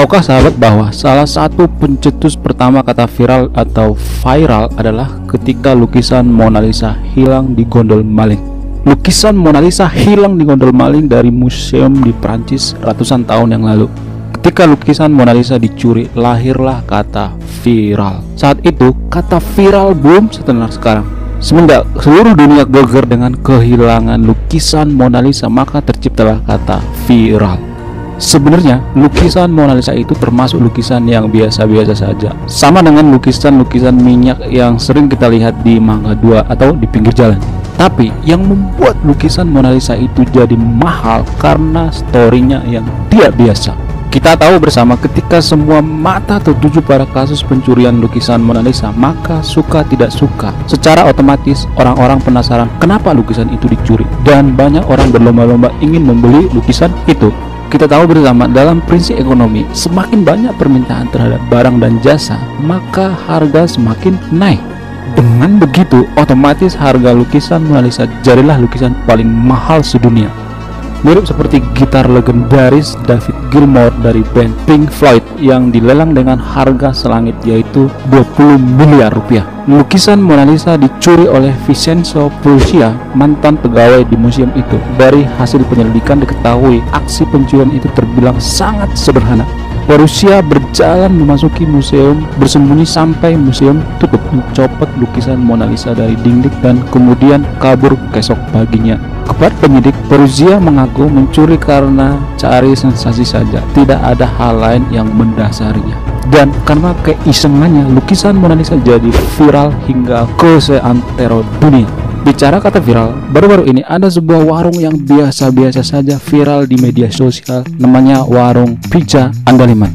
Tahukah sahabat bahwa salah satu pencetus pertama kata viral atau viral adalah ketika lukisan Mona Lisa hilang di gondol maling. Lukisan Mona Lisa hilang di gondol maling dari museum di Prancis ratusan tahun yang lalu. Ketika lukisan Mona Lisa dicuri, lahirlah kata viral. Saat itu, kata viral belum setenar sekarang. Semenjak seluruh dunia geger dengan kehilangan lukisan Mona Lisa, maka terciptalah kata viral. Sebenarnya lukisan Mona Lisa itu termasuk lukisan yang biasa-biasa saja, sama dengan lukisan-lukisan minyak yang sering kita lihat di Mangga 2 atau di pinggir jalan. Tapi yang membuat lukisan Mona Lisa itu jadi mahal karena storynya yang tidak biasa. Kita tahu bersama ketika semua mata tertuju pada kasus pencurian lukisan Mona Lisa, maka suka tidak suka secara otomatis orang-orang penasaran kenapa lukisan itu dicuri, dan banyak orang berlomba-lomba ingin membeli lukisan itu. Kita tahu bersama dalam prinsip ekonomi, semakin banyak permintaan terhadap barang dan jasa, maka harga semakin naik. Dengan begitu, otomatis harga lukisan Mona Lisa jadilah lukisan paling mahal sedunia. Mirip seperti gitar legendaris David Gilmour dari band Pink Floyd yang dilelang dengan harga selangit, yaitu 20 miliar rupiah. Lukisan Mona Lisa dicuri oleh Vincenzo Perugia, mantan pegawai di museum itu. Dari hasil penyelidikan diketahui aksi pencurian itu terbilang sangat sederhana. Perugia berjalan memasuki museum bersembunyi sampai museum tutup, mencopot lukisan Mona Lisa dari dinding dan kemudian kabur keesok paginya. Kepada penyidik, Perugia mengaku mencuri karena cari sensasi saja, tidak ada hal lain yang mendasarinya. Dan karena keisengannya, lukisan Mona Lisa jadi viral hingga ke seantero dunia. Bicara kata viral, baru-baru ini ada sebuah warung yang biasa-biasa saja viral di media sosial, namanya warung Pizza Andaliman.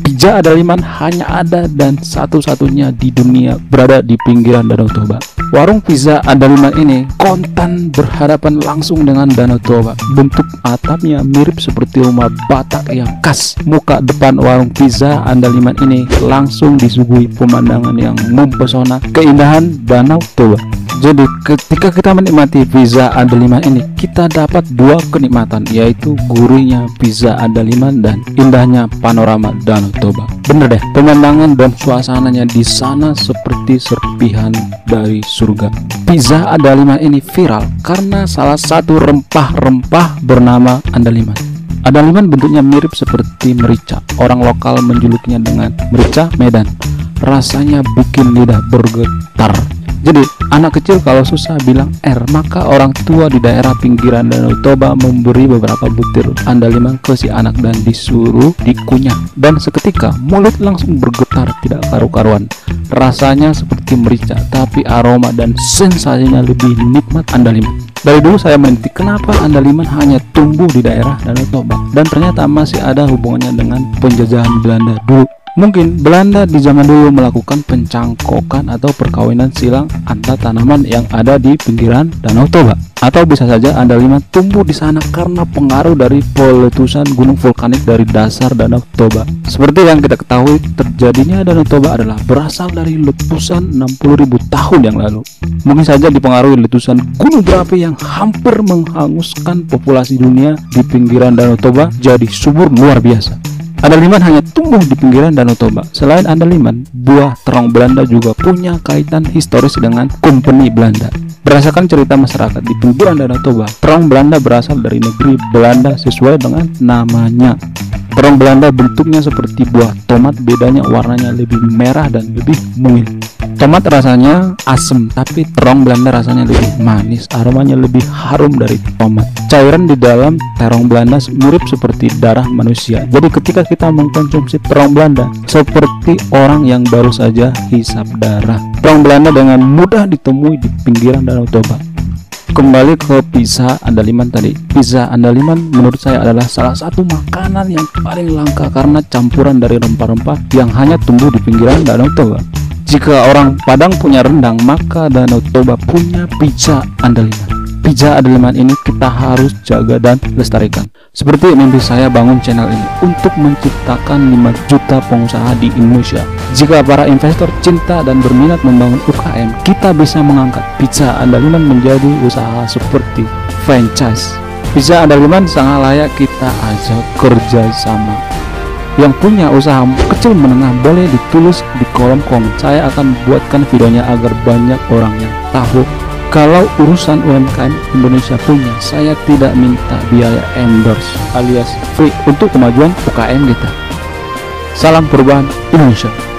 Pizza Andaliman hanya ada dan satu-satunya di dunia berada di pinggiran Danau Toba. Warung Pizza Andaliman ini kontan berhadapan langsung dengan Danau Toba. Bentuk atapnya mirip seperti rumah Batak yang khas. Muka depan warung Pizza Andaliman ini langsung disuguhi pemandangan yang mempesona, keindahan Danau Toba. Jadi ketika kita menikmati pizza Andaliman ini, kita dapat dua kenikmatan, yaitu gurihnya pizza Andaliman dan indahnya panorama Danau Toba. Bener deh, pemandangan dan suasananya di sana seperti serpihan dari surga. Pizza Andaliman ini viral karena salah satu rempah-rempah bernama Andaliman. Andaliman bentuknya mirip seperti merica. Orang lokal menjulukinya dengan merica Medan. Rasanya bikin lidah bergetar. Jadi anak kecil kalau susah bilang R, maka orang tua di daerah pinggiran Danau Toba memberi beberapa butir Andaliman ke si anak dan disuruh dikunyah. Dan seketika mulut langsung bergetar tidak karu-karuan. Rasanya seperti merica, tapi aroma dan sensasinya lebih nikmat Andaliman. Dari dulu saya meneliti kenapa Andaliman hanya tumbuh di daerah Danau Toba, dan ternyata masih ada hubungannya dengan penjajahan Belanda dulu. Mungkin Belanda di zaman dulu melakukan pencangkokan atau perkawinan silang antar tanaman yang ada di pinggiran Danau Toba. Atau bisa saja Andaliman tumbuh di sana karena pengaruh dari peletusan gunung vulkanik dari dasar Danau Toba. Seperti yang kita ketahui, terjadinya Danau Toba adalah berasal dari letusan 60.000 tahun yang lalu. Mungkin saja dipengaruhi letusan gunung berapi yang hampir menghanguskan populasi dunia di pinggiran Danau Toba jadi subur luar biasa. Andaliman hanya tumbuh di pinggiran Danau Toba. Selain Andaliman, buah terong Belanda juga punya kaitan historis dengan Kompeni Belanda. Berdasarkan cerita masyarakat di pinggiran Danau Toba, terong Belanda berasal dari negeri Belanda sesuai dengan namanya. Terong Belanda bentuknya seperti buah tomat, bedanya warnanya lebih merah dan lebih mungil. Tomat rasanya asam, tapi terong Belanda rasanya lebih manis, aromanya lebih harum dari tomat. Cairan di dalam terong Belanda mirip seperti darah manusia. Jadi ketika kita mengkonsumsi terong Belanda, seperti orang yang baru saja hisap darah. Terong Belanda dengan mudah ditemui di pinggiran Danau Toba. Kembali ke pizza Andaliman tadi. Pizza Andaliman menurut saya adalah salah satu makanan yang paling langka karena campuran dari rempah-rempah yang hanya tumbuh di pinggiran Danau Toba. Jika orang Padang punya rendang, maka Danau Toba punya pizza Andaliman. Pizza Andaliman ini kita harus jaga dan lestarikan. Seperti mimpi saya bangun channel ini untuk menciptakan 5 juta pengusaha di Indonesia. Jika para investor cinta dan berminat membangun UKM, kita bisa mengangkat Pizza Andaliman menjadi usaha seperti franchise. Pizza Andaliman sangat layak kita ajak kerja sama. Yang punya usaha kecil menengah boleh ditulis di kolom komen. Saya akan buatkan videonya agar banyak orang yang tahu kalau urusan UMKM Indonesia punya. Saya tidak minta biaya endorse alias free untuk kemajuan UKM kita. Salam perubahan Indonesia.